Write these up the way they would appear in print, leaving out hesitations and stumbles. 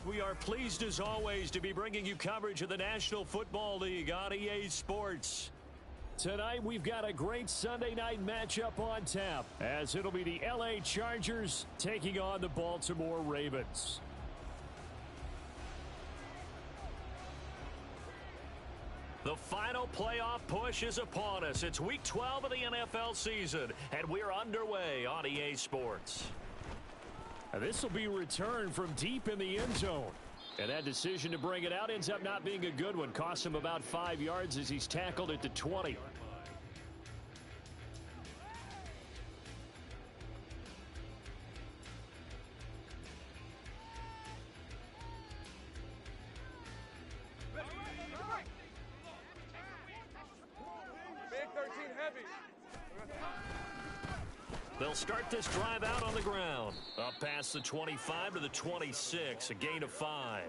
We are pleased as always to be bringing you coverage of the National Football League on EA Sports. Tonight we've got a great Sunday night matchup on tap, as it'll be the LA Chargers taking on the Baltimore Ravens. The final playoff push is upon us. It's Week 12 of the NFL season, and we're underway on EA Sports. This will be a return from deep in the end zone. And that decision to bring it out ends up not being a good one. Costs him about 5 yards as he's tackled at the 20. Big 13 heavy. They'll start this drive out on the ground. Up past the 25 to the 26, a gain of 5.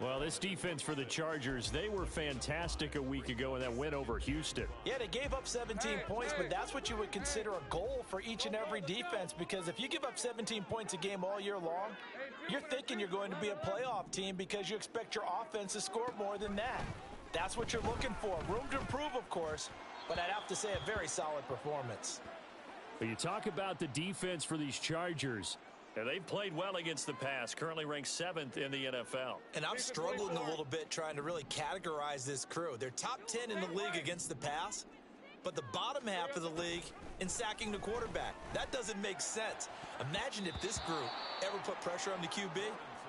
Well, this defense for the Chargers, they were fantastic a week ago in that win over Houston. Yeah, they gave up 17 points, but that's what you would consider a goal for each and every defense, because if you give up 17 points a game all year long, you're thinking you're going to be a playoff team because you expect your offense to score more than that. That's what you're looking for. Room to improve, of course, but I'd have to say a very solid performance. But you talk about the defense for these Chargers. And they've played well against the pass, currently ranked 7th in the NFL. And I'm struggling a little bit trying to really categorize this crew. They're top 10 in the league against the pass, but the bottom half of the league in sacking the quarterback. That doesn't make sense. Imagine if this group ever put pressure on the QB,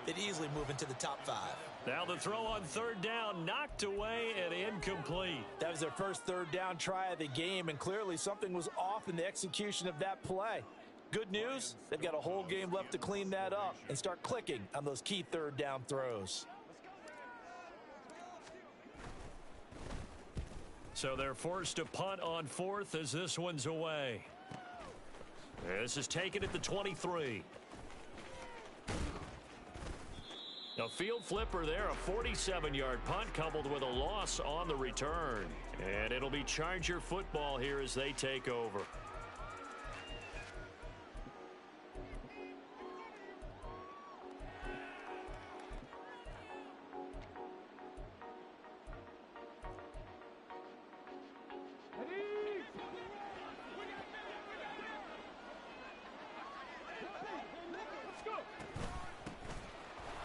they'd easily move into the top 5. Now the throw on third down, knocked away and incomplete. That was their first third down try of the game, and clearly something was off in the execution of that play. Good news, they've got a whole game left to clean that up and start clicking on those key third down throws. So they're forced to punt on 4th as this one's away. This is taken at the 23. A field flipper there, a 47-yard punt coupled with a loss on the return. And it'll be Charger football here as they take over.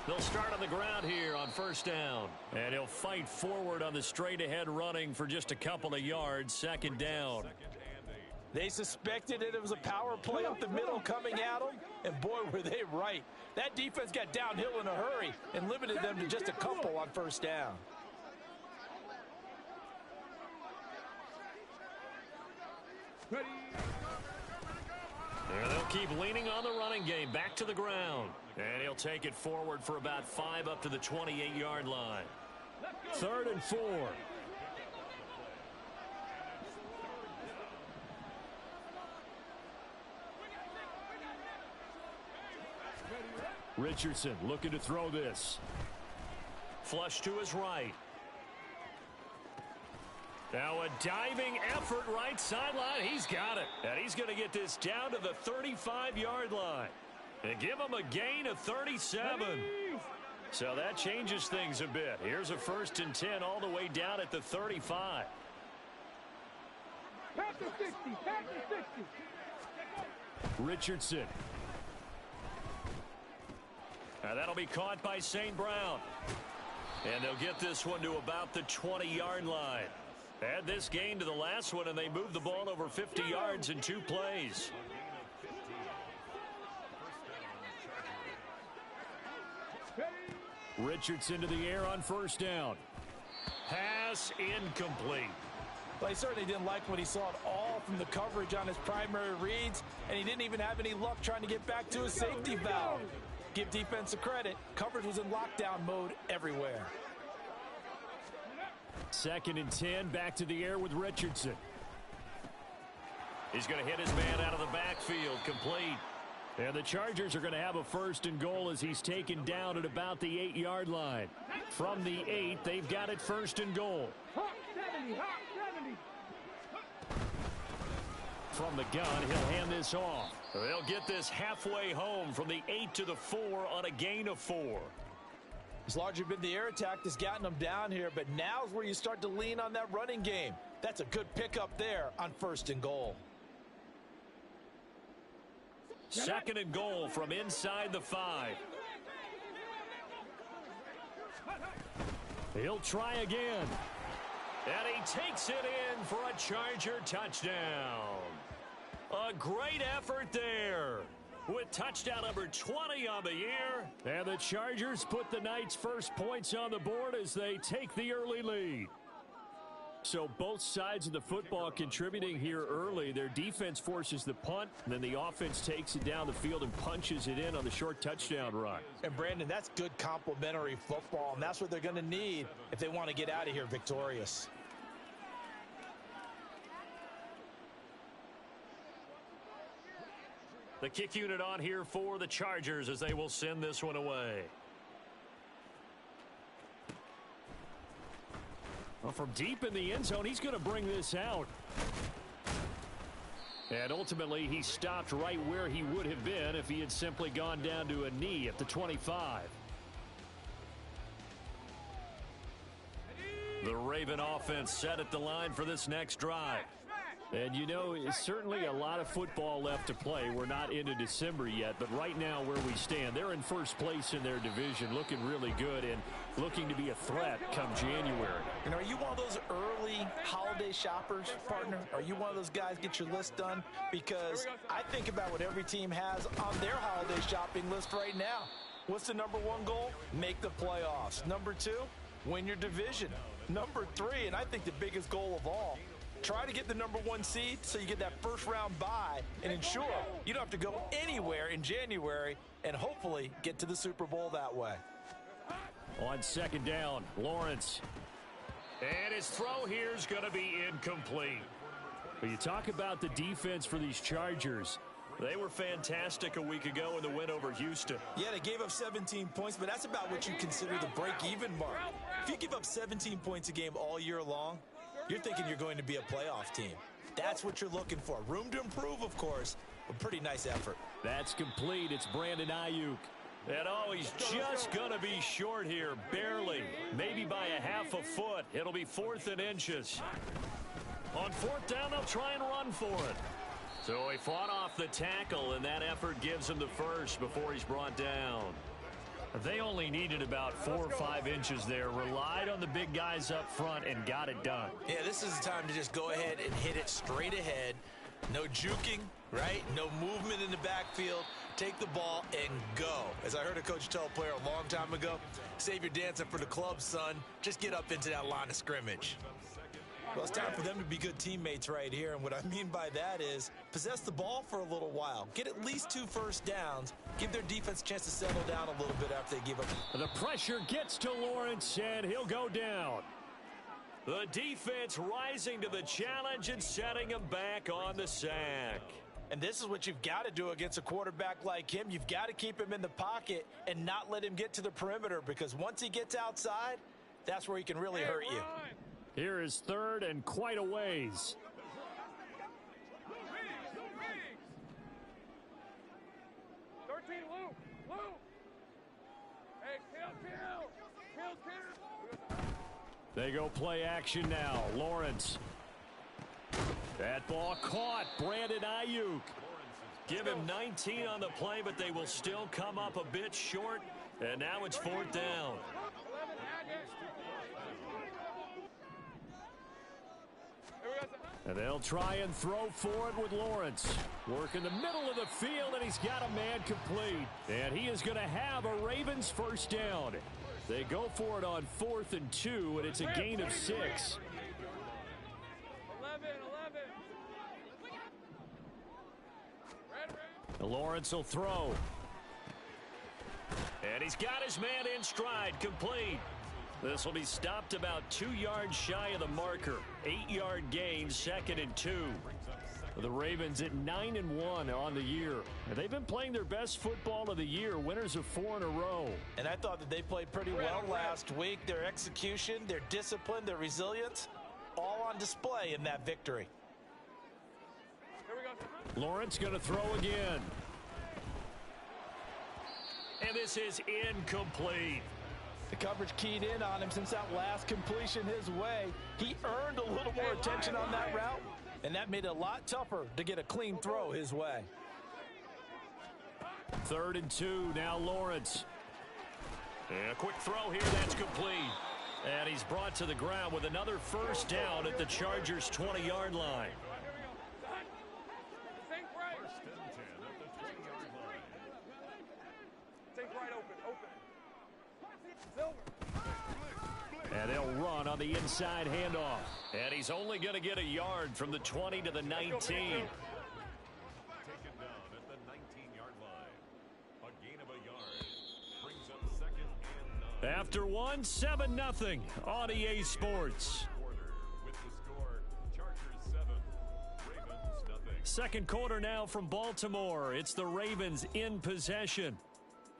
They'll start on the ground here on first down. And he'll fight forward on the straight-ahead running for just a couple of yards. Second down. They suspected it was a power play up the middle coming at them, and boy, were they right. That defense got downhill in a hurry and limited them to just a couple on first down. And they'll keep leaning on the running game. Back to the ground. And he'll take it forward for about 5 up to the 28-yard line. 3rd and 4. Richardson looking to throw this. Flush to his right. Now a diving effort right sideline. He's got it. And he's going to get this down to the 35-yard line. And give him a gain of 37. So that changes things a bit. Here's a 1st and 10 all the way down at the 35. Pass to 60. Pass to 60. Richardson. Now that'll be caught by St. Brown. And they'll get this one to about the 20-yard line. Add this gain to the last one, and they move the ball over 50 yards in 2 plays. Richardson to the air on first down. Pass incomplete. Well, he certainly didn't like what he saw at all from the coverage on his primary reads, and he didn't even have any luck trying to get back to his safety valve. Give defense a credit. Coverage was in lockdown mode everywhere. 2nd and 10, back to the air with Richardson. He's going to hit his man out of the backfield, complete. And the Chargers are going to have a 1st and goal as he's taken down at about the 8-yard line. From the 8, they've got it 1st and goal. From the gun, he'll hand this off. They'll get this halfway home from the 8 to the 4 on a gain of 4. It's largely been the air attack that's gotten them down here, but now's where you start to lean on that running game. That's a good pickup there on 1st and goal. 2nd and goal from inside the 5. He'll try again. And he takes it in for a Charger touchdown. A great effort there, with touchdown number 20 on the year. And the Chargers put the night's first points on the board as they take the early lead. So both sides of the football contributing here early. Their defense forces the punt, and then the offense takes it down the field and punches it in on the short touchdown run. And Brandon, that's good complementary football, and that's what they're going to need if they want to get out of here victorious. The kick unit on here for the Chargers as they will send this one away. Well, from deep in the end zone, he's going to bring this out. And ultimately, he stopped right where he would have been if he had simply gone down to a knee at the 25. The Raven offense set at the line for this next drive. And, you know, it's certainly a lot of football left to play. We're not into December yet, but right now where we stand, they're in first place in their division, looking really good and looking to be a threat come January. And are you one of those early holiday shoppers, partner? Are you one of those guys get your list done? Because I think about what every team has on their holiday shopping list right now. What's the number 1 goal? Make the playoffs. Number 2, win your division. Number 3, and I think the biggest goal of all, try to get the number 1 seed so you get that first round bye and ensure you don't have to go anywhere in January and hopefully get to the Super Bowl that way. On 2nd down, Lawrence. And his throw here is going to be incomplete. But you talk about the defense for these Chargers. They were fantastic a week ago in the win over Houston. Yeah, they gave up 17 points, but that's about what you consider the break-even mark. If you give up 17 points a game all year long, you're thinking you're going to be a playoff team. That's what you're looking for. Room to improve, of course, but pretty nice effort. That's complete. It's Brandon Ayuk. And oh, he's just going to be short here, barely. Maybe by a half a foot. It'll be 4th and inches. On 4th down, they'll try and run for it. So he fought off the tackle, and that effort gives him the first before he's brought down. They only needed about 4 or 5 inches there, relied on the big guys up front, and got it done. Yeah, this is the time to just go ahead and hit it straight ahead. No juking, right? No movement in the backfield. Take the ball and go. As I heard a coach tell a player a long time ago, save your dancing for the club, son. Just get up into that line of scrimmage. Well, it's time for them to be good teammates right here, and what I mean by that is possess the ball for a little while. Get at least 2 first downs. Give their defense a chance to settle down a little bit after they give up. The pressure gets to Lawrence, and he'll go down. The defense rising to the challenge and setting him back on the sack. And this is what you've got to do against a quarterback like him. You've got to keep him in the pocket and not let him get to the perimeter, because once he gets outside, that's where he can really hurt you. Here is 3rd and quite a ways. They go play action now. Lawrence. That ball caught. Brandon Ayuk. Give him 19 on the play, but they will still come up a bit short. And now it's 4th down. And they'll try and throw for it with Lawrence. Work in the middle of the field, and he's got a man complete. And he is going to have a Ravens first down. They go for it on 4th and 2, and it's a gain of 6. 11. Lawrence will throw. And he's got his man in stride, complete. This will be stopped about 2 yards shy of the marker. 8-yard gain, 2nd and 2. The Ravens at 9-1 on the year. And they've been playing their best football of the year, winners of 4 in a row. And I thought that they played pretty well last week. Their execution, their discipline, their resilience, all on display in that victory. Lawrence going to throw again. And this is incomplete. The coverage keyed in on him since that last completion his way. He earned a little more attention on that route, and that made it a lot tougher to get a clean throw his way. 3rd and 2, now Lawrence. And a quick throw here, that's complete. And he's brought to the ground with another first down at the Chargers' 20-yard line. And they'll run on the inside handoff. And he's only going to get a yard from the 20 to the 19. Taken down at the 19-yard line. A gain of a yard. Brings up 2nd and 9. After 1, 7-0 on EA Sports. With the score, Chargers 7, Ravens nothing. Second quarter now from Baltimore. It's the Ravens in possession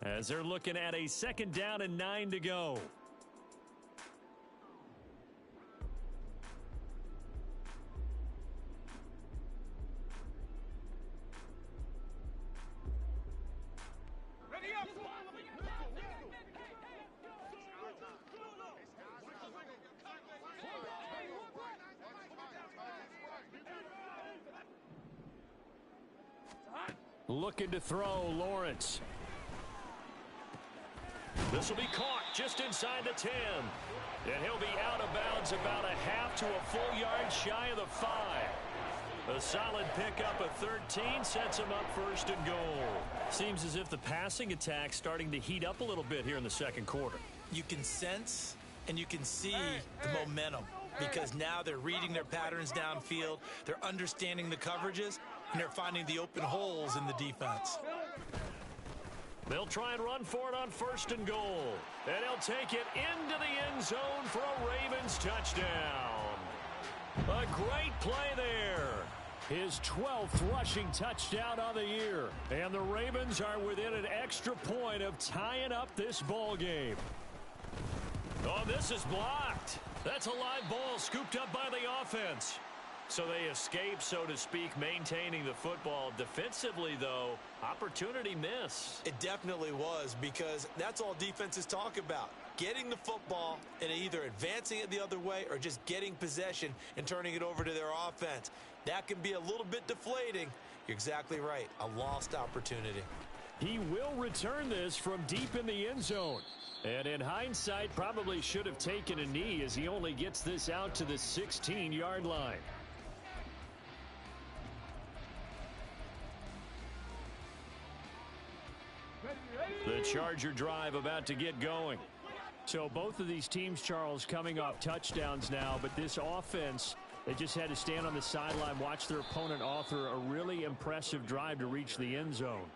as they're looking at a 2nd down and 9 to go. Looking to throw, Lawrence. This will be caught just inside the 10. And he'll be out of bounds about a half to a full yard shy of the 5. A solid pickup of 13 sets him up 1st and goal. Seems as if the passing attack's starting to heat up a little bit here in the second quarter. You can sense and you can see the momentum because now they're reading their patterns downfield, they're understanding the coverages, and they're finding the open holes in the defense. They'll try and run for it on 1st and goal. And he'll take it into the end zone for a Ravens touchdown. A great play there. His 12th rushing touchdown on the year. And the Ravens are within an extra point of tying up this ball game. Oh, this is blocked. That's a live ball scooped up by the offense. So they escape, so to speak, maintaining the football. Defensively, though, opportunity miss. It definitely was because that's all defenses talk about. Getting the football and either advancing it the other way or just getting possession and turning it over to their offense. That can be a little bit deflating. You're exactly right. A lost opportunity. He will return this from deep in the end zone. And in hindsight, probably should have taken a knee as he only gets this out to the 16-yard line. The Charger drive about to get going. So both of these teams, Charles, coming off touchdowns now, but this offense, they just had to stand on the sideline, watch their opponent author a really impressive drive to reach the end zone.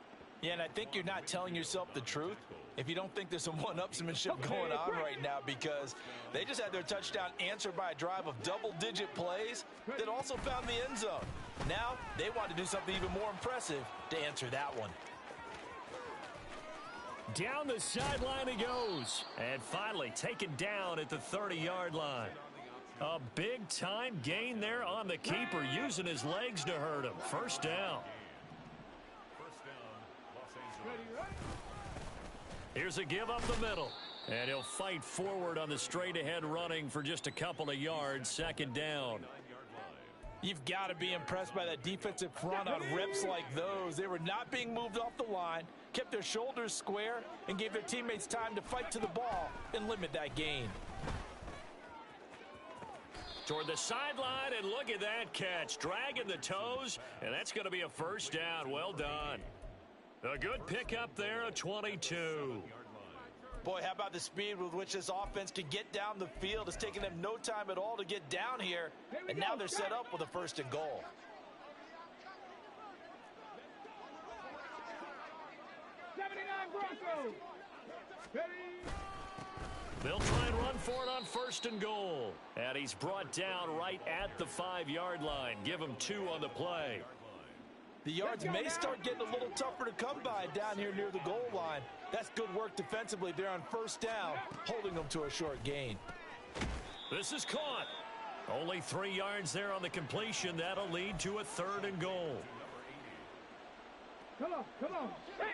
Yeah, and I think you're not telling yourself the truth if you don't think there's some one-upsmanship going on right now because they just had their touchdown answered by a drive of double-digit plays that also found the end zone. Now they want to do something even more impressive to answer that one. Down the sideline he goes. And finally taken down at the 30-yard line. A big-time gain there on the keeper, using his legs to hurt him. First down. Here's a give up the middle. And he'll fight forward on the straight-ahead running for just a couple of yards. 2nd down. You've got to be impressed by that defensive front on reps like those. They were not being moved off the line, kept their shoulders square, and gave their teammates time to fight to the ball and limit that gain. Toward the sideline, and look at that catch. Dragging the toes, and that's going to be a first down. Well done. A good pickup there, a 22. Boy, how about the speed with which this offense can get down the field? It's taken them no time at all to get down here, and now they're set up with a 1st and goal. They'll try and run for it on 1st and goal. And he's brought down right at the 5-yard line. Give him 2 on the play. The yards may start getting a little tougher to come by down here near the goal line. That's good work defensively there on 1st down, holding them to a short gain. This is caught. Only 3 yards there on the completion. That'll lead to a 3rd and goal. Come on. Hey.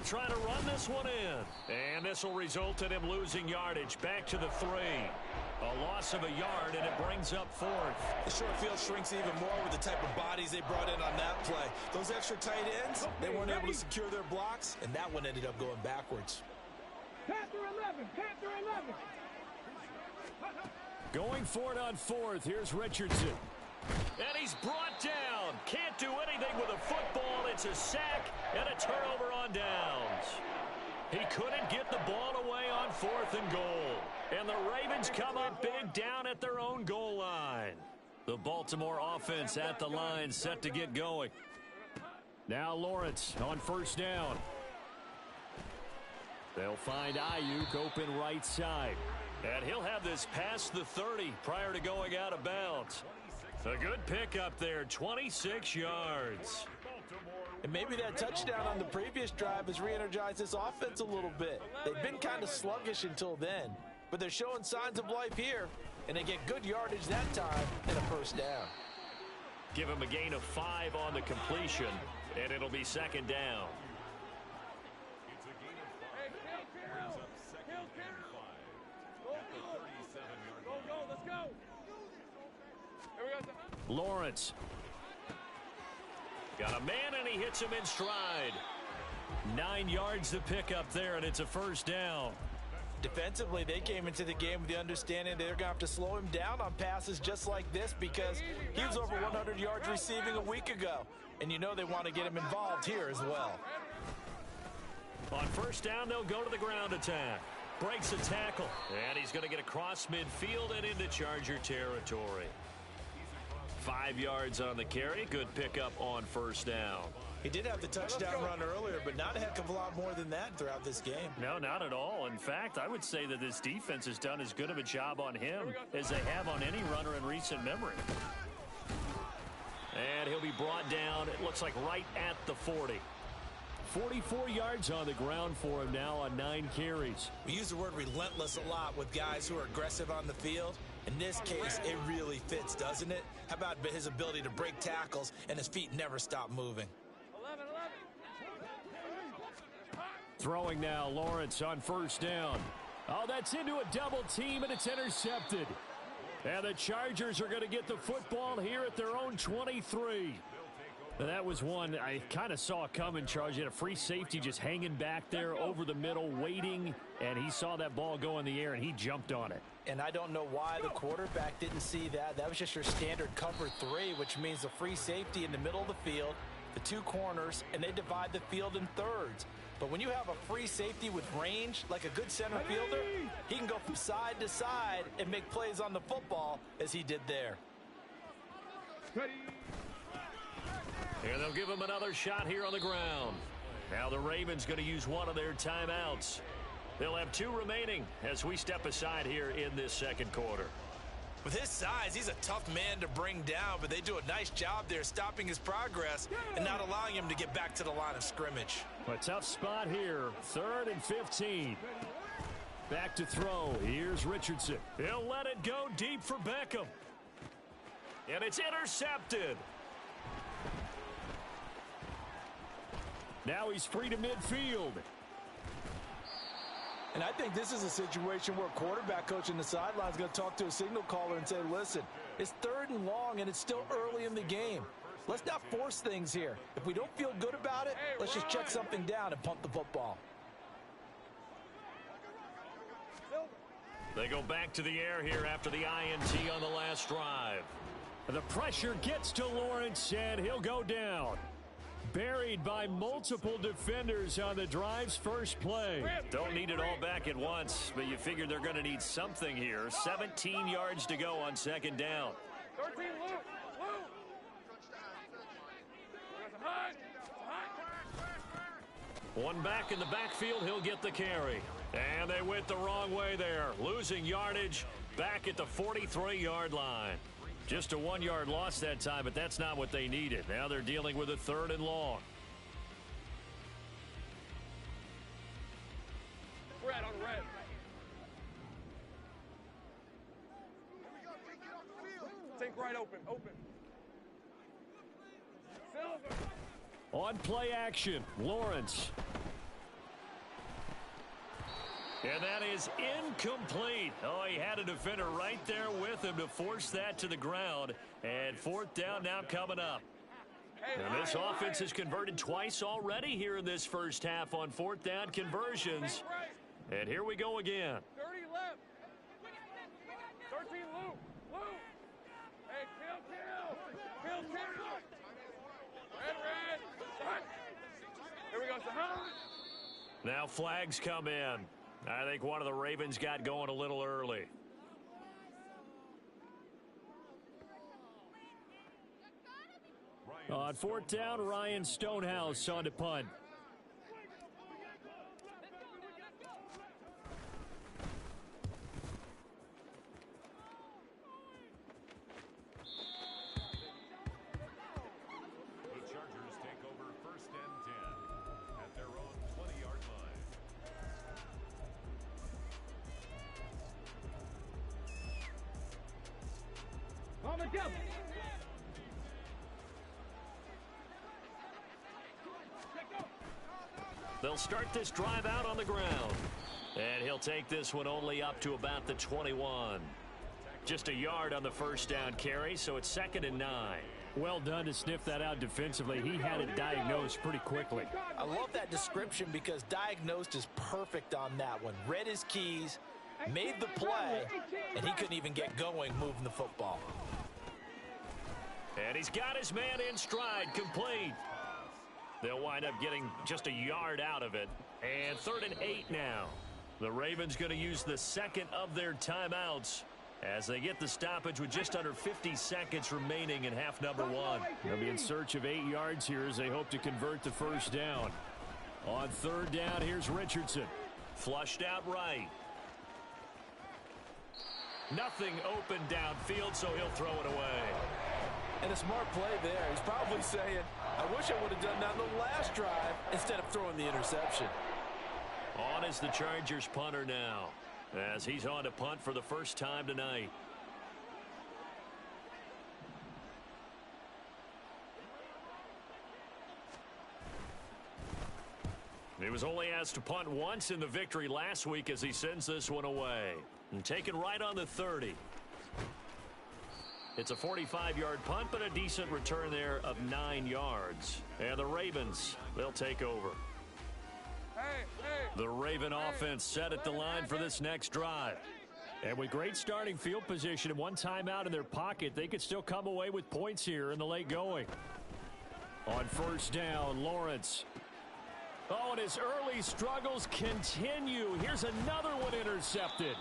try to run this one in. And this will result in him losing yardage. Back to the 3. A loss of a yard, and it brings up 4th. The short field shrinks even more with the type of bodies they brought in on that play. Those extra tight ends, they weren't able to secure their blocks, and that one ended up going backwards. Panther 11, Panther 11. Going for it on 4th. Here's Richardson. And he's brought down. Can't do anything with a football. It's a sack and a turnover on downs. He couldn't get the ball away on 4th and goal. And the Ravens come up big down at their own goal line. The Baltimore offense at the line set to get going. Now Lawrence on 1st down. They'll find Ayuk open right side. And he'll have this past the 30 prior to going out of bounds. A good pickup there, 26 yards. And maybe that touchdown on the previous drive has re-energized this offense a little bit. They've been kind of sluggish until then, but they're showing signs of life here, and they get good yardage that time and a 1st down. Give him a gain of 5 on the completion, and it'll be 2nd down. It's a gain of 5. Brings up 2nd and 5. At the 37-yard line. Go, let's go. Here we go. Lawrence. Got a man, and he hits him in stride. 9 yards to pick up there, and it's a 1st down. Defensively, they came into the game with the understanding they're going to have to slow him down on passes just like this because he was over 100 yards receiving a week ago. And you know they want to get him involved here as well. On 1st down, they'll go to the ground attack. Breaks a tackle, and he's going to get across midfield and into Charger territory. 5 yards on the carry. Good pickup on 1st down. He did have the touchdown run earlier, but not a heck of a lot more than that throughout this game. No, not at all. In fact, I would say that this defense has done as good of a job on him as they have on any runner in recent memory. And he'll be brought down, it looks like right at the 40. 44 yards on the ground for him now on 9 carries. We use the word relentless a lot with guys who are aggressive on the field. In this case, it really fits, doesn't it? How about his ability to break tackles and his feet never stop moving? 11. Throwing now, Lawrence on 1st down. Oh, that's into a double team, and it's intercepted. And the Chargers are going to get the football here at their own 23. Now, that was one I kind of saw coming, Charles. You had a free safety just hanging back there over the middle, waiting, and he saw that ball go in the air, and he jumped on it. And I don't know why the quarterback didn't see that. That was just your standard cover 3, which means the free safety in the middle of the field, the 2 corners, and they divide the field in thirds. But when you have a free safety with range, like a good center fielder, he can go from side to side and make plays on the football as he did there. And they'll give him another shot here on the ground. Now the Ravens going to use one of their timeouts. They'll have 2 remaining as we step aside here in this 2nd quarter. With his size, he's a tough man to bring down, but they do a nice job there stopping his progress and not allowing him to get back to the line of scrimmage. A tough spot here, 3rd and 15. Back to throw. Here's Richardson. He'll let it go deep for Beckham. And it's intercepted. Now he's free to midfield. And I think this is a situation where a quarterback coach in the sideline is going to talk to a signal caller and say, listen, it's 3rd and long and it's still early in the game. Let's not force things here. If we don't feel good about it, let's just check something down and pump the football. They go back to the air here after the INT on the last drive. The pressure gets to Lawrence, and he'll go down. Buried by multiple defenders on the drive's first play. Don't need it all back at once, but you figure they're going to need something here. 17 yards to go on 2nd down. 13, Luke. One back in the backfield, he'll get the carry. And they went the wrong way there. Losing yardage back at the 43-yard line. Just a 1-yard loss that time, but that's not what they needed. Now they're dealing with a 3rd and long. Red on red. Take right open. On play action, Lawrence. And that is incomplete. Oh, he had a defender right there with him to force that to the ground. And fourth down now coming up. And this offense has converted twice already here in this first half on fourth down conversions. And here we go again. 30 left. 13 loop. Loop. Hey, kill. Kill. Red. Here we go, Sahara. Now flags come in. I think one of the Ravens got going a little early. On fourth down, Ryan Stonehouse on to punt. The Chargers take over first and 10 at their own 20-yard line. On the jump. They'll start this drive out on the ground. And he'll take this one only up to about the 21. Just a yard on the first down carry, so it's 2nd and 9. Well done to sniff that out defensively. He had it diagnosed pretty quickly. I love that description because diagnosed is perfect on that one. Read his keys, made the play, and he couldn't even get going moving the football. And he's got his man in stride, complete. They'll wind up getting just a yard out of it. And 3rd and 8 now. The Ravens going to use the second of their timeouts as they get the stoppage with just under 50 seconds remaining in half number 1. They'll be in search of 8 yards here as they hope to convert the first down. On 3rd down, here's Richardson. Flushed out right. Nothing open downfield, so he'll throw it away. And a smart play there. He's probably saying, I wish I would have done that on the last drive instead of throwing the interception. On is the Chargers punter now, as he's on to punt for the first time tonight. He was only asked to punt once in the victory last week as he sends this one away. And taken right on the 30. It's a 45-yard punt, but a decent return there of 9 yards. And the Ravens, they'll take over. The Raven offense set at the line for this next drive. And with great starting field position and one timeout in their pocket, they could still come away with points here in the late going. On first down, Lawrence. Oh, and his early struggles continue. Here's another one intercepted.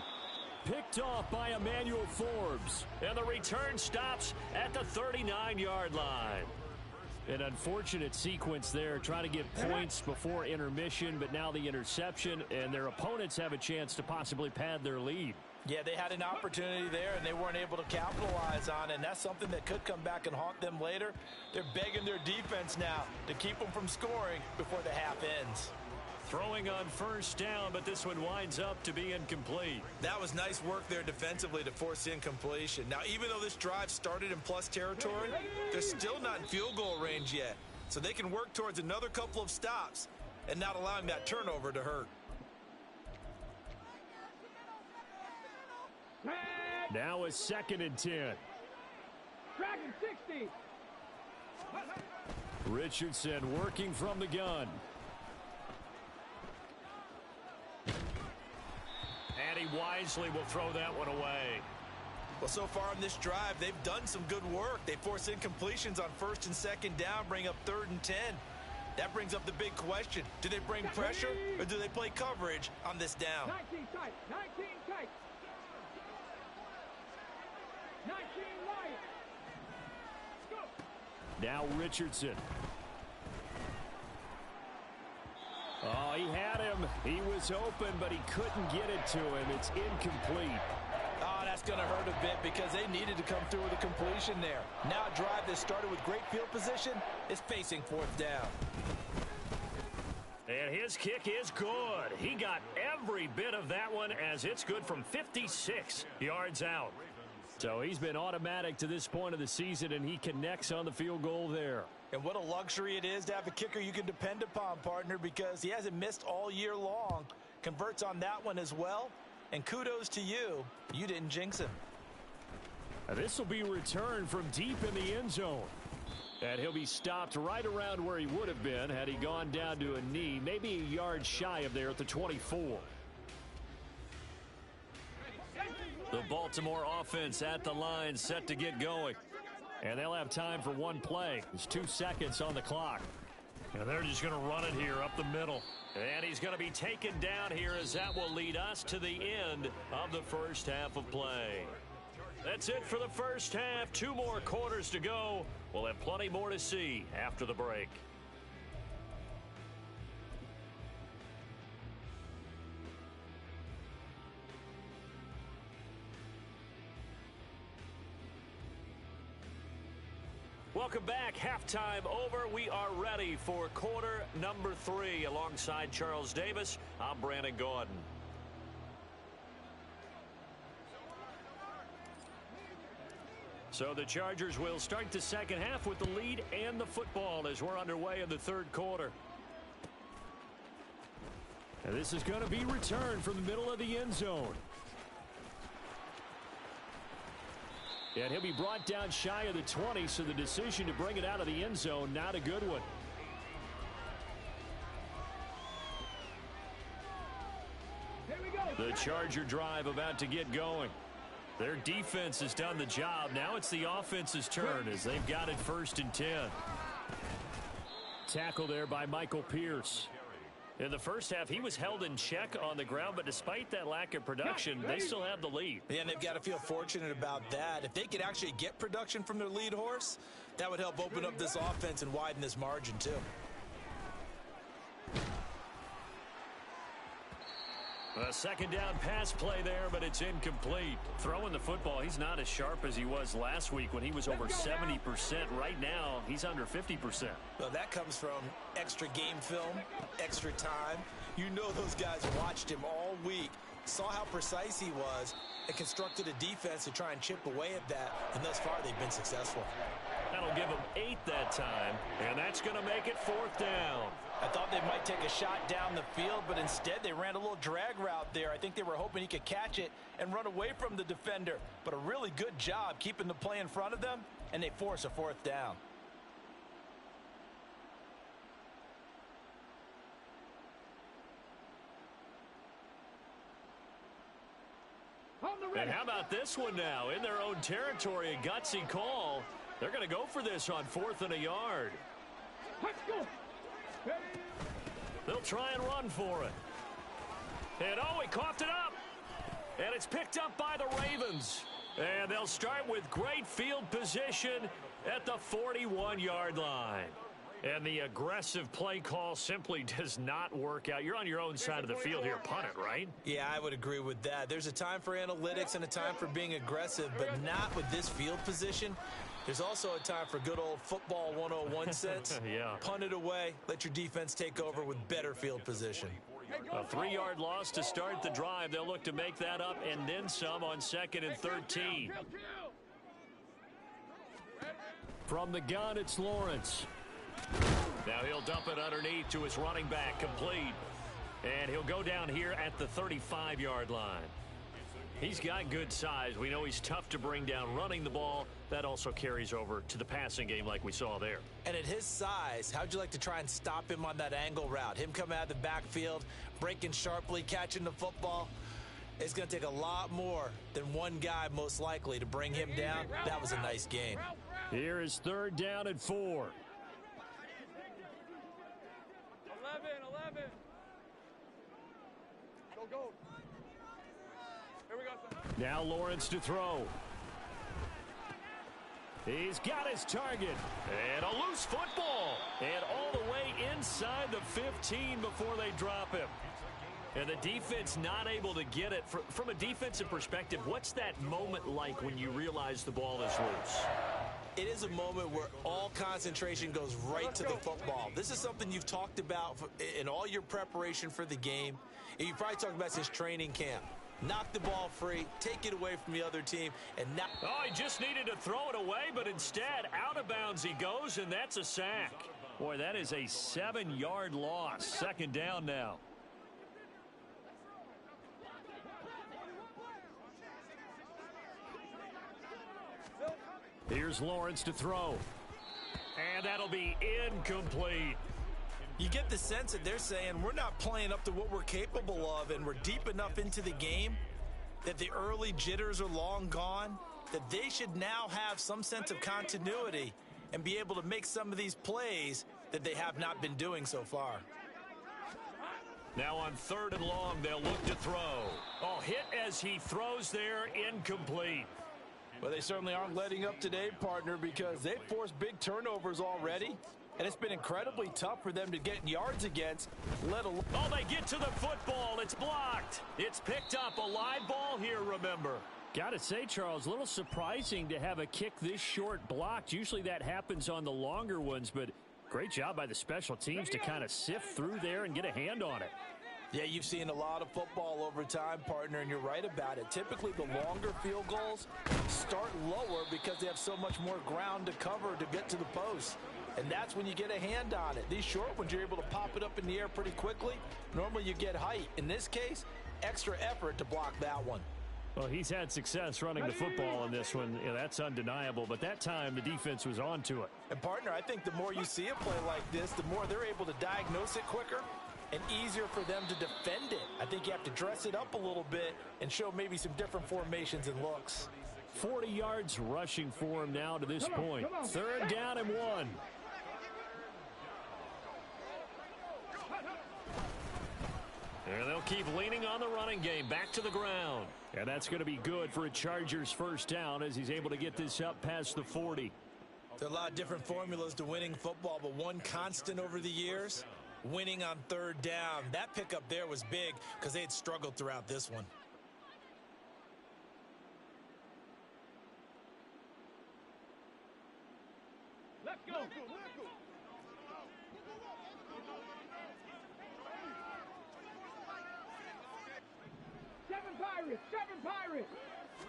Picked off by Emmanuel Forbes. And the return stops at the 39-yard line. An unfortunate sequence there, trying to get points before intermission, but now the interception, and their opponents have a chance to possibly pad their lead. Yeah, they had an opportunity there, and they weren't able to capitalize on it, and that's something that could come back and haunt them later. They're begging their defense now to keep them from scoring before the half ends. Throwing on first down, but this one winds up to be incomplete. That was nice work there defensively to force incompletion. Now, even though this drive started in plus territory, they're still not in field goal range yet. So they can work towards another couple of stops and not allowing that turnover to hurt. Now a 2nd and 10. Dragon 60. Richardson working from the gun. And he wisely will throw that one away. Well, so far on this drive, they've done some good work. They force incompletions on 1st and 2nd down, bring up 3rd and 10. That brings up the big question. Do they bring pressure or do they play coverage on this down? 19 tight. 19 tight. 19 wide. Go. Now Richardson. Oh, he had him. He was open, but he couldn't get it to him. It's incomplete. Oh, that's going to hurt a bit because they needed to come through with a completion there. Now a drive that started with great field position is facing 4th down. And his kick is good. He got every bit of that one as it's good from 56 yards out. So he's been automatic to this point of the season, and he connects on the field goal there. And what a luxury it is to have a kicker you can depend upon, partner, because he hasn't missed all year long. converts on that one as well. And kudos to you. You didn't jinx him. This will be returned from deep in the end zone. And he'll be stopped right around where he would have been had he gone down to a knee, maybe a yard shy of there at the 24. The Baltimore offense at the line, set to get going. And they'll have time for one play. There's 2 seconds on the clock. And they're just going to run it here up the middle. And he's going to be taken down here as that will lead us to the end of the first half of play. That's it for the first half. 2 more quarters to go. We'll have plenty more to see after the break. Welcome back. Halftime over. We are ready for quarter number 3. Alongside Charles Davis, I'm Brandon Gaudin. So the Chargers will start the second half with the lead and the football as we're underway in the third quarter. And this is going to be returned from the middle of the end zone. And he'll be brought down shy of the 20, so the decision to bring it out of the end zone, not a good one. Here we go. The Charger drive about to get going. Their defense has done the job. Now it's the offense's turn as they've got it 1st and 10. Tackle there by Michael Pierce. In the first half, he was held in check on the ground, but despite that lack of production, they still have the lead. Yeah, and they've got to feel fortunate about that. If they could actually get production from their lead horse, that would help open up this offense and widen this margin too. A second down pass play there, but it's incomplete. Throwing the football, he's not as sharp as he was last week when he was over 70%. Right now, he's under 50%. Well, that comes from extra game film, extra time. You know those guys watched him all week, saw how precise he was, and constructed a defense to try and chip away at that, and thus far they've been successful. That'll give him 8 that time, and that's going to make it 4th down. I thought they might take a shot down the field, but instead they ran a little drag route there. I think they were hoping he could catch it and run away from the defender. But a really good job keeping the play in front of them, and they force a 4th down. And how about this one now? In their own territory, a gutsy call. They're going to go for this on 4th and a yard. Let's go. They'll try and run for it. And oh, he coughed it up. And it's picked up by the Ravens. And they'll start with great field position at the 41-yard line. And the aggressive play call simply does not work out. You're on your own side of the field here. Punt it, right? Yeah, I would agree with that. There's a time for analytics and a time for being aggressive, but not with this field position. There's also a time for good old football 101 sense. Yeah. Punt it away. Let your defense take over with better field position. A 3-yard loss to start the drive. They'll look to make that up and then some on 2nd and 13. From the gun, it's Lawrence. Now he'll dump it underneath to his running back, complete. And he'll go down here at the 35-yard line. He's got good size. We know he's tough to bring down running the ball. That also carries over to the passing game like we saw there. And at his size, how'd you like to try and stop him on that angle route? Him coming out of the backfield, breaking sharply, catching the football. It's going to take a lot more than one guy, most likely, to bring him down. That was a nice game. Here is 3rd down and 4. 11. Go. Here we go, son. Now Lawrence to throw. He's got his target. And a loose football. And all the way inside the 15 before they drop him. And the defense not able to get it. From a defensive perspective, what's that moment like when you realize the ball is loose? It is a moment where all concentration goes right to the football. This is something you've talked about in all your preparation for the game. And you probably talked about since training camp. Knock the ball free, take it away from the other team, and now... Oh, he just needed to throw it away, but instead, out of bounds he goes, and that's a sack. Boy, that is a 7-yard loss. 2nd down now. Here's Lawrence to throw. And that'll be incomplete. You get the sense that they're saying we're not playing up to what we're capable of, and we're deep enough into the game that the early jitters are long gone, that they should now have some sense of continuity and be able to make some of these plays that they have not been doing so far. Now on 3rd and long, they'll look to throw. Oh, hit as he throws there, incomplete. Well, they certainly aren't letting up today, partner, because they've forced big turnovers already, and it's been incredibly tough for them to get yards against, let alone... Oh, they get to the football. It's blocked. It's picked up. A live ball here, remember. Got to say, Charles, a little surprising to have a kick this short blocked. Usually that happens on the longer ones, but great job by the special teams to kind of sift through there and get a hand on it. Yeah, you've seen a lot of football over time, partner, and you're right about it. Typically, the longer field goals start lower because they have so much more ground to cover to get to the post. And that's when you get a hand on it. These short ones, you're able to pop it up in the air pretty quickly. Normally, you get height. In this case, extra effort to block that one. Well, he's had success running the football in this one. Yeah, that's undeniable. But that time, the defense was on to it. And, partner, I think the more you see a play like this, the more they're able to diagnose it quicker and easier for them to defend it. I think you have to dress it up a little bit and show maybe some different formations and looks. 40 yards rushing for him now to this point. 3rd down and 1. And they'll keep leaning on the running game. Back to the ground. And that's going to be good for a Chargers 1st down as he's able to get this up past the 40. There are a lot of different formulas to winning football, but one constant over the years, winning on 3rd down. That pickup there was big because they had struggled throughout this one. Let's go. Seven Pirates.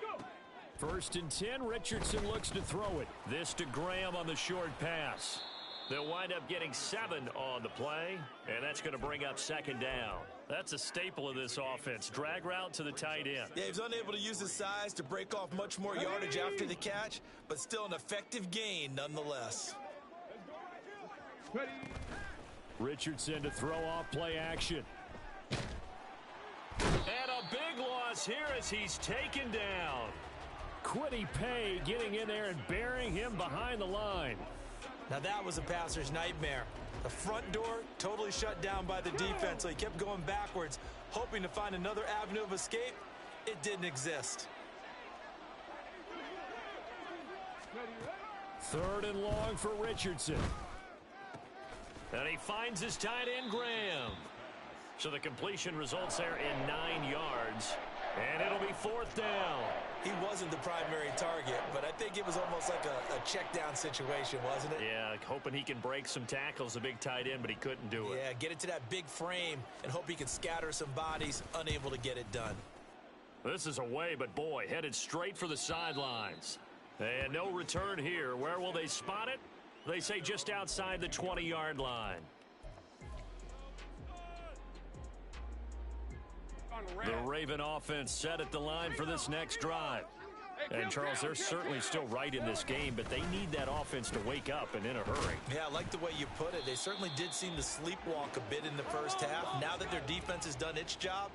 Go. 1st and 10. Richardson looks to throw it. This to Graham on the short pass. They'll wind up getting 7 on the play, and that's going to bring up 2nd down. That's a staple of this offense. Drag route to the tight end. Yeah, he's unable to use his size to break off much more yardage after the catch, but still an effective gain nonetheless. Ready. Richardson to throw off play action. And a big loss here as he's taken down. Kwity Paye getting in there and burying him behind the line. Now that was a passer's nightmare. The front door totally shut down by the defense, so he kept going backwards, hoping to find another avenue of escape. It didn't exist. 3rd and long for Richardson. And he finds his tight end, Graham. So the completion results there in 9 yards. And it'll be 4th down. He wasn't the primary target, but I think it was almost like a check down situation, wasn't it? Yeah, hoping he can break some tackles, a big tight end, but he couldn't do it. Yeah, get it to that big frame and hope he can scatter some bodies, unable to get it done. This is away, but boy, headed straight for the sidelines. And no return here. Where will they spot it? They say just outside the 20-yard line. The Raven offense set at the line for this next drive. And, Charles, they're certainly still right in this game, but they need that offense to wake up and in a hurry. Yeah, I like the way you put it. They certainly did seem to sleepwalk a bit in the first half. Now that their defense has done its job,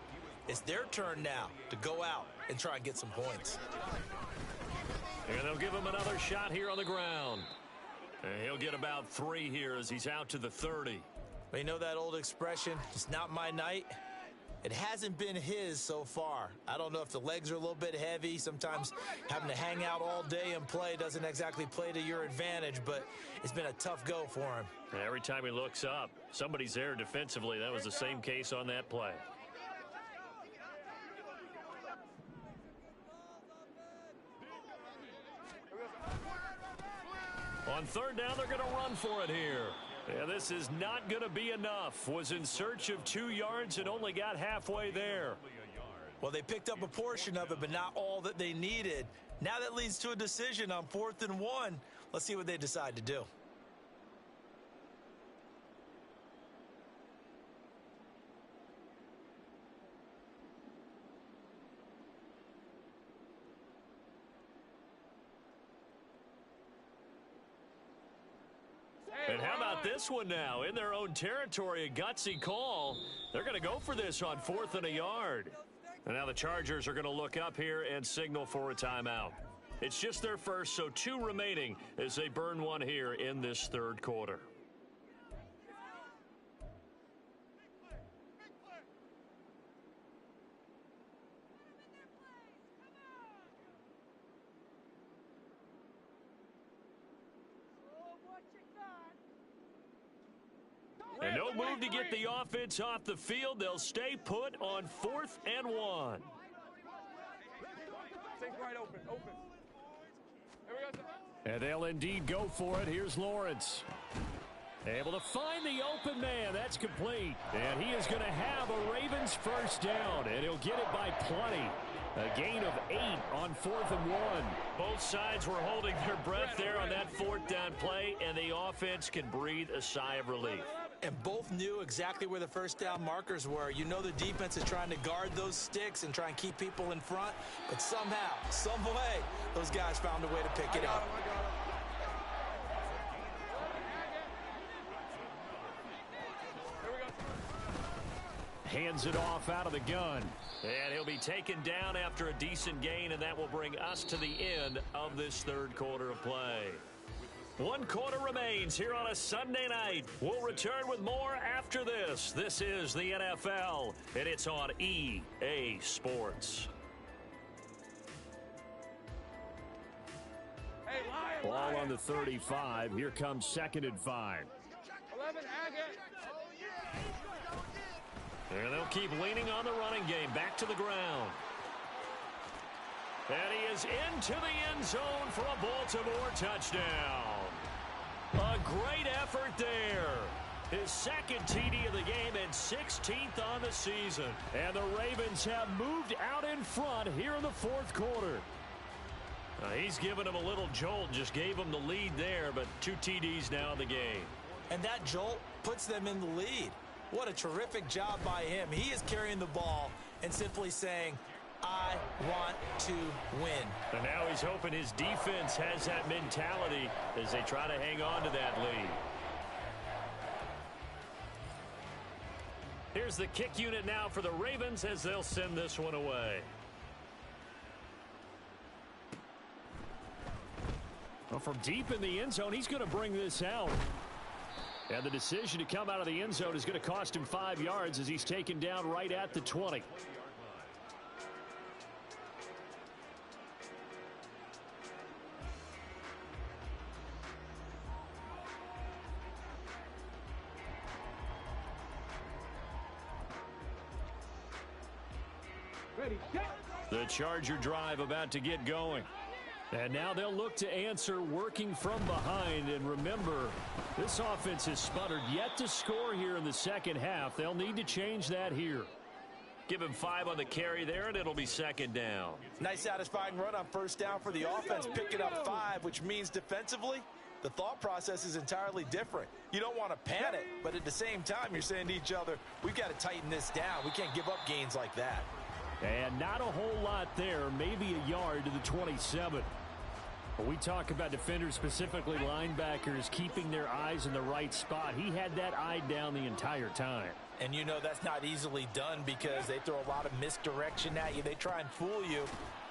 it's their turn now to go out and try and get some points. And they'll give him another shot here on the ground. And he'll get about 3 here as he's out to the 30. But you know that old expression, it's not my night? It hasn't been his so far. I don't know if the legs are a little bit heavy. Sometimes having to hang out all day and play doesn't exactly play to your advantage, but it's been a tough go for him. And every time he looks up, somebody's there defensively. That was the same case on that play. On 3rd down, they're going to run for it here. Yeah, this is not going to be enough. Was in search of 2 yards and only got halfway there. Well, they picked up a portion of it, but not all that they needed. Now that leads to a decision on 4th and 1. Let's see what they decide to do. about this one now? In their own territory, a gutsy call. They're going to go for this on 4th and a yard. And now the Chargers are going to look up here and signal for a timeout. It's just their first, so 2 remaining as they burn one here in this 3rd quarter. And no move to get the offense off the field. They'll stay put on 4th and 1. Right open. And they'll indeed go for it. Here's Lawrence. Able to find the open man. That's complete. And he is going to have a Ravens first down. And he'll get it by plenty. A gain of 8 on 4th and 1. Both sides were holding their breath there on that 4th down play. And the offense can breathe a sigh of relief. And both knew exactly where the first down markers were. You know the defense is trying to guard those sticks and try and keep people in front. But somehow, some way, those guys found a way to pick it up. Hands it off out of the gun. And he'll be taken down after a decent gain, and that will bring us to the end of this 3rd quarter of play. 1 quarter remains here on a Sunday night. We'll return with more after this. This is the NFL, and it's on EA Sports. Ball on the 35. Here comes 2nd and 5. 11, Agate. And they'll keep leaning on the running game. Back to the ground. And he is into the end zone for a Baltimore touchdown. A great effort there. His 2nd TD of the game and 16th on the season. And the Ravens have moved out in front here in the 4th quarter. He's given him a little jolt, just gave him the lead there, but 2 TDs now in the game. And that jolt puts them in the lead. What a terrific job by him. He is carrying the ball and simply saying, I want to win. And now he's hoping his defense has that mentality as they try to hang on to that lead. Here's the kick unit now for the Ravens as they'll send this one away. Well, from deep in the end zone, he's going to bring this out. And the decision to come out of the end zone is going to cost him 5 yards as he's taken down right at the 20. Ready, go. The Charger drive about to get going. And now they'll look to answer working from behind. And remember, this offense has sputtered yet to score here in the 2nd half. They'll need to change that here. Give him 5 on the carry there, and it'll be 2nd down. Nice satisfying run on 1st down for the offense, picking up 5, which means defensively, the thought process is entirely different. You don't want to panic, but at the same time, you're saying to each other, we've got to tighten this down. We can't give up gains like that. And not a whole lot there, maybe a yard to the 27. But we talk about defenders, specifically linebackers, keeping their eyes in the right spot. He had that eye down the entire time. And you know that's not easily done because they throw a lot of misdirection at you. They try and fool you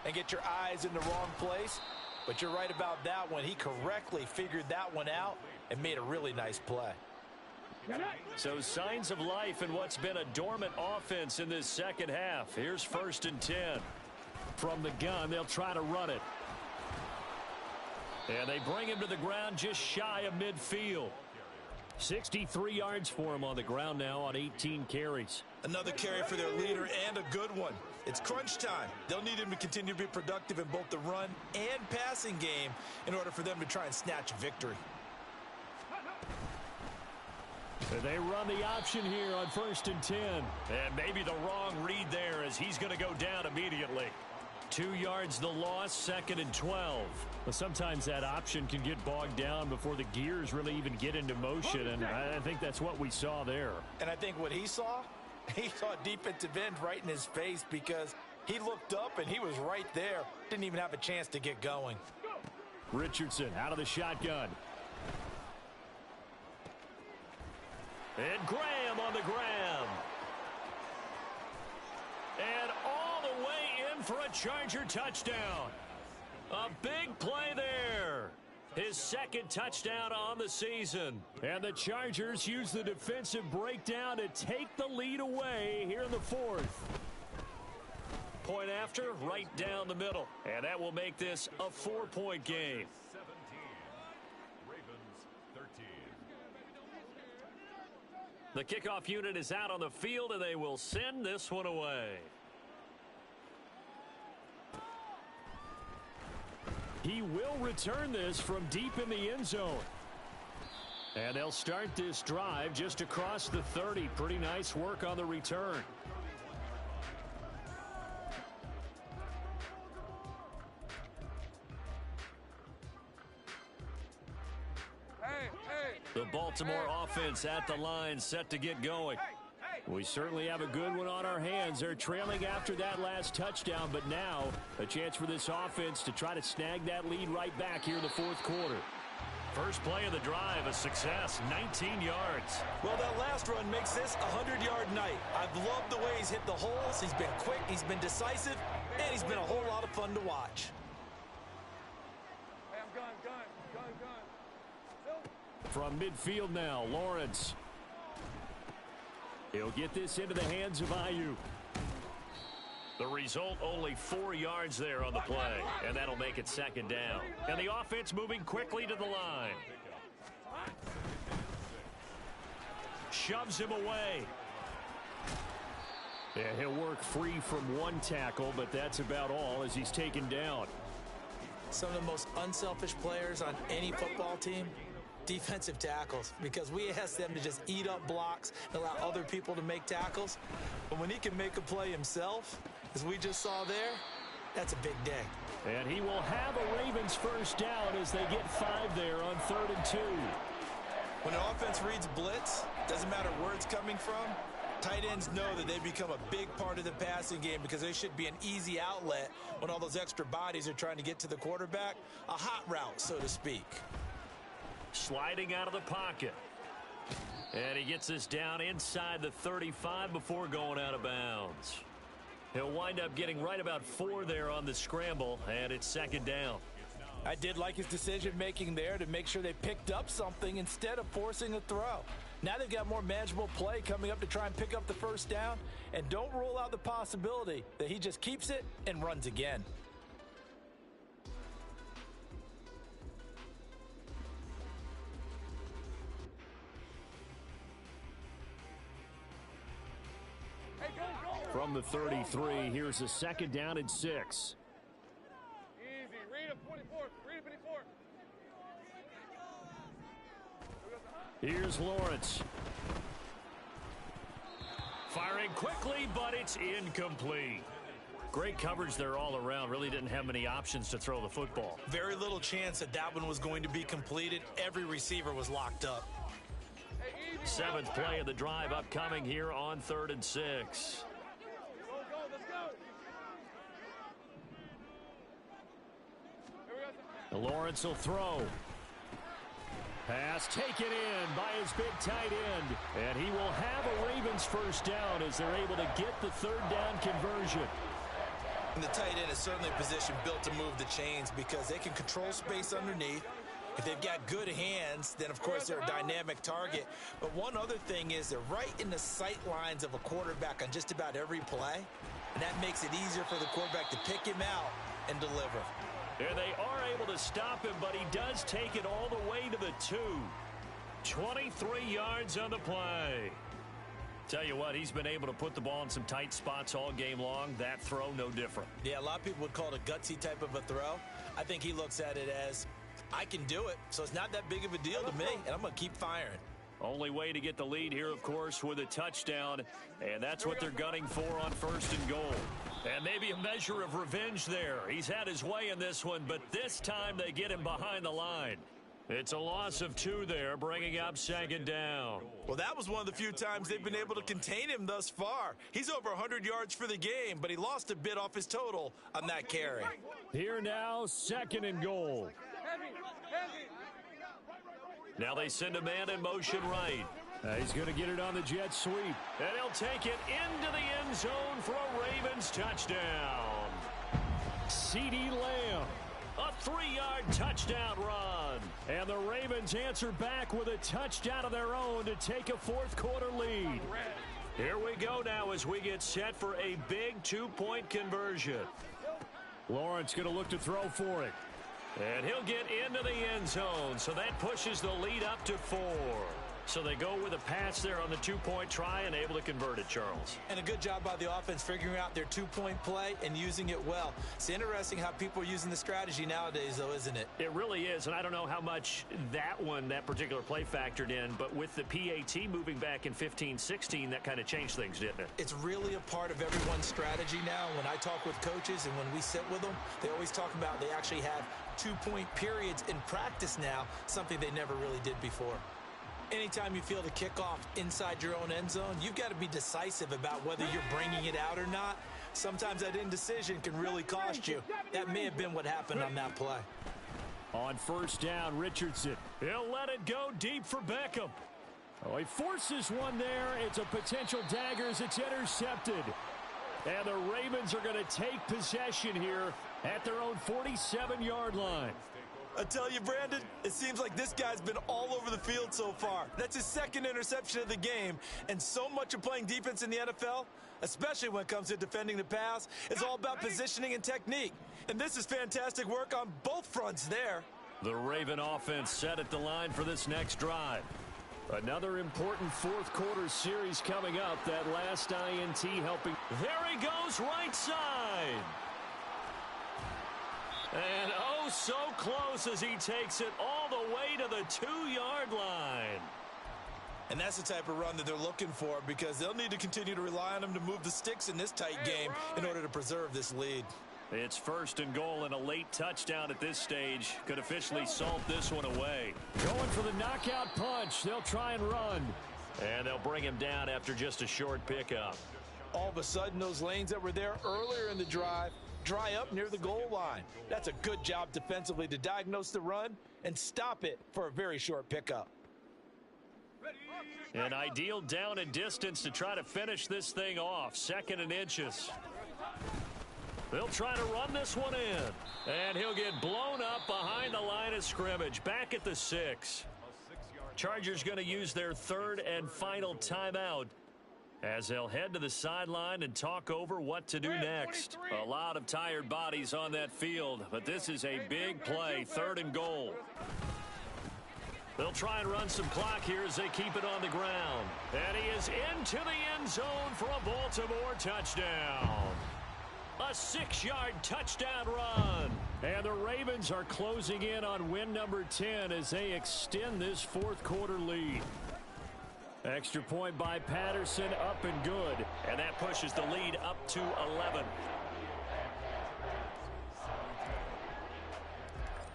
and get your eyes in the wrong place. But you're right about that one. He correctly figured that one out and made a really nice play. So signs of life in what's been a dormant offense in this 2nd half. Here's 1st and 10. From the gun, they'll try to run it. And they bring him to the ground just shy of midfield. 63 yards for him on the ground now on 18 carries. Another carry for their leader and a good one. It's crunch time. They'll need him to continue to be productive in both the run and passing game in order for them to try and snatch victory. They run the option here on 1st and 10. And maybe the wrong read there as he's going to go down immediately. 2 yards the loss, 2nd and 12. But sometimes that option can get bogged down before the gears really even get into motion, and I think that's what we saw there. And I think what he saw a defensive end right in his face because he looked up and he was right there. Didn't even have a chance to get going. And Graham on the grab. And all the way in for a Charger touchdown. A big play there. His second touchdown on the season. And the Chargers use the defensive breakdown to take the lead away here in the fourth. Point after, right down the middle. And that will make this a 4-point game. 17. Ravens 13. The kickoff unit is out on the field, and they will send this one away. He will return this from deep in the end zone. And they'll start this drive just across the 30. Pretty nice work on the return. The Baltimore offense at the line, set to get going. We certainly have a good one on our hands. They're trailing after that last touchdown, but now a chance for this offense to try to snag that lead right back here in the fourth quarter. First play of the drive, a success, 19 yards. Well, that last run makes this a 100-yard night. I've loved the way he's hit the holes. He's been quick, he's been decisive, and he's been a whole lot of fun to watch. Hey, I'm gun. From midfield now, Lawrence. He'll get this into the hands of Ayuk. The result, only 4 yards there on the play, and that'll make it second down. And the offense moving quickly to the line. Shoves him away. Yeah, he'll work free from one tackle, but that's about all as he's taken down. Some of the most unselfish players on any football team, defensive tackles, because we ask them to just eat up blocks and allow other people to make tackles. But when he can make a play himself, as we just saw there, that's a big day. And he will have a Ravens first down as they get 5 there on 3rd and 2. When an offense reads blitz, doesn't matter where it's coming from, tight ends know that they become a big part of the passing game because they should be an easy outlet when all those extra bodies are trying to get to the quarterback. A hot route, so to speak. Sliding out of the pocket. And he gets this down inside the 35 before going out of bounds. He'll wind up getting right about 4 there on the scramble, and it's second down. I did like his decision-making there to make sure they picked up something instead of forcing a throw. Now they've got more manageable play coming up to try and pick up the first down, and don't rule out the possibility that he just keeps it and runs again. From the 33, here's a second down and 6. Easy. Read him, 24. Read him, 54. Here's Lawrence. Firing quickly, but it's incomplete. Great coverage there all around. Really didn't have many options to throw the football. Very little chance that that one was going to be completed. Every receiver was locked up. 7th play of the drive upcoming here on 3rd and 6. Lawrence will throw. Pass taken in by his big tight end. And he will have a Ravens first down as they're able to get the 3rd down conversion. And the tight end is certainly a position built to move the chains because they can control space underneath. If they've got good hands, then of course they're a dynamic target. But one other thing is they're right in the sight lines of a quarterback on just about every play. And that makes it easier for the quarterback to pick him out and deliver. There they are able to stop him, but he does take it all the way to the 2. 23 yards on the play. Tell you what, he's been able to put the ball in some tight spots all game long. That throw, no different. Yeah, a lot of people would call it a gutsy type of a throw. I think he looks at it as, I can do it, so it's not that big of a deal to me, and I'm going to keep firing. Only way to get the lead here, of course, with a touchdown, and that's what they're gunning for on 1st and goal. And maybe a measure of revenge there. He's had his way in this one, but this time they get him behind the line. It's a loss of 2 there, bringing up 2nd down. Well, that was one of the few times they've been able to contain him thus far. He's over 100 yards for the game, but he lost a bit off his total on that carry. Here now, 2nd and goal. Now they send a man in motion right. He's going to get it on the jet sweep. And he'll take it into the end zone for a Ravens touchdown. CeeDee Lamb. A 3-yard touchdown run. And the Ravens answer back with a touchdown of their own to take a fourth-quarter lead. Here we go now as we get set for a big 2-point conversion. Lawrence going to look to throw for it. And he'll get into the end zone, so that pushes the lead up to 4. So they go with a pass there on the 2-point try and able to convert it, Charles. And a good job by the offense figuring out their 2-point play and using it well. It's interesting how people are using the strategy nowadays, though, isn't it? It really is, and I don't know how much that particular play factored in, but with the PAT moving back in 15-16, that kind of changed things, didn't it? It's really a part of everyone's strategy now. When I talk with coaches and when we sit with them, they always talk about they actually have 2-point periods in practice now, something they never really did before. Anytime you feel the kickoff inside your own end zone, you've got to be decisive about whether you're bringing it out or not. Sometimes that indecision can really cost you. That may have been what happened on that play. On first down, Richardson. He'll let it go deep for Beckham. Oh, he forces one there. It's a potential dagger as it's intercepted. And the Ravens are going to take possession here at their own 47-yard line. I tell you, Brandon, it seems like this guy's been all over the field so far. That's his second interception of the game. And so much of playing defense in the NFL, especially when it comes to defending the pass, is all about positioning and technique. And this is fantastic work on both fronts there. The Raven offense set at the line for this next drive. Another important fourth-quarter series coming up. That last INT helping. There he goes, right side. And oh, so close as he takes it all the way to the 2-yard line. And that's the type of run that they're looking for because they'll need to continue to rely on him to move the sticks in this tight game in order to preserve this lead. It's first and goal, and a late touchdown at this stage could officially salt this one away. Going for the knockout punch. They'll try and run. And they'll bring him down after just a short pickup. All of a sudden, those lanes that were there earlier in the drive dry up near the goal line. That's a good job defensively to diagnose the run and stop it for a very short pickup. An ideal down and distance to try to finish this thing off. 2nd and inches. They'll try to run this one in. And he'll get blown up behind the line of scrimmage. Back at the 6. Chargers going to use their 3rd and final timeout as they'll head to the sideline and talk over what to do next. A lot of tired bodies on that field, but this is a big play. 3rd and goal. They'll try and run some clock here as they keep it on the ground. And he is into the end zone for a Baltimore touchdown. A 6-yard touchdown run. And the Ravens are closing in on win number 10 as they extend this fourth-quarter lead. Extra point by Patterson, up and good. And that pushes the lead up to 11.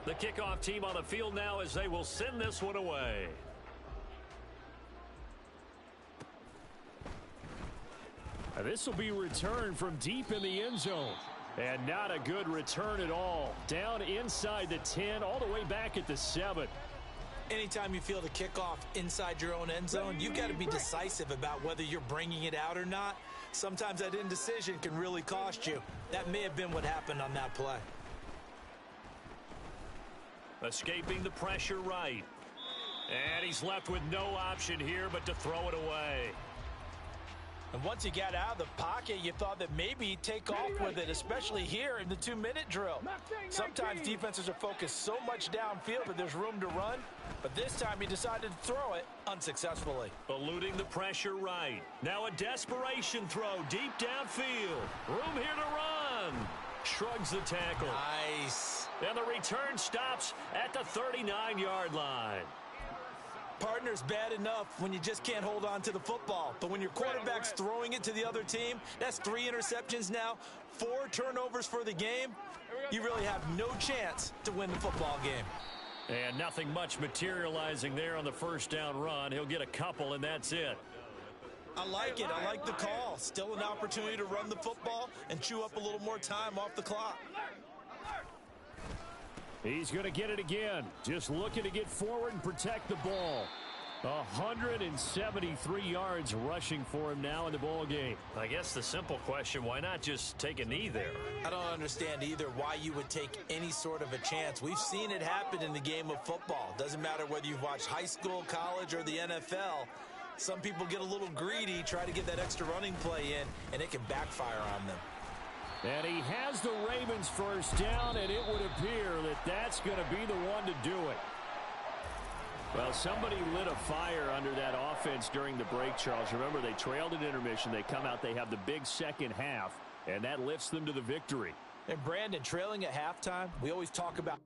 The kickoff team on the field now as they will send this one away. This will be returned from deep in the end zone. And not a good return at all. Down inside the 10, all the way back at the 7. Anytime you feel the kickoff inside your own end zone, you've got to be decisive about whether you're bringing it out or not. Sometimes that indecision can really cost you. That may have been what happened on that play. Escaping the pressure right. And he's left with no option here but to throw it away. And once he got out of the pocket, you thought that maybe he'd take off with it, especially here in the 2-minute drill. Sometimes defenses are focused so much downfield that there's room to run, but this time he decided to throw it unsuccessfully. Eluding the pressure right. Now a desperation throw deep downfield. Room here to run. Shrugs the tackle. Nice. And the return stops at the 39-yard line. Partner's bad enough when you just can't hold on to the football. But when your quarterback's throwing it to the other team, that's 3 interceptions now, 4 turnovers for the game. You really have no chance to win the football game. And nothing much materializing there on the first down run. He'll get a couple, and that's it. I like it. I like the call. Still an opportunity to run the football and chew up a little more time off the clock. He's going to get it again. Just looking to get forward and protect the ball. 173 yards rushing for him now in the ball game. I guess the simple question, why not just take a knee there? I don't understand either why you would take any sort of a chance. We've seen it happen in the game of football. Doesn't matter whether you've watched high school, college, or the NFL. Some people get a little greedy, try to get that extra running play in, and it can backfire on them. And he has the Ravens first down, and it would appear that that's going to be the one to do it. Well, somebody lit a fire under that offense during the break, Charles. Remember, they trailed at intermission. They come out, they have the big second half, and that lifts them to the victory. And Brandon, trailing at halftime, we always talk about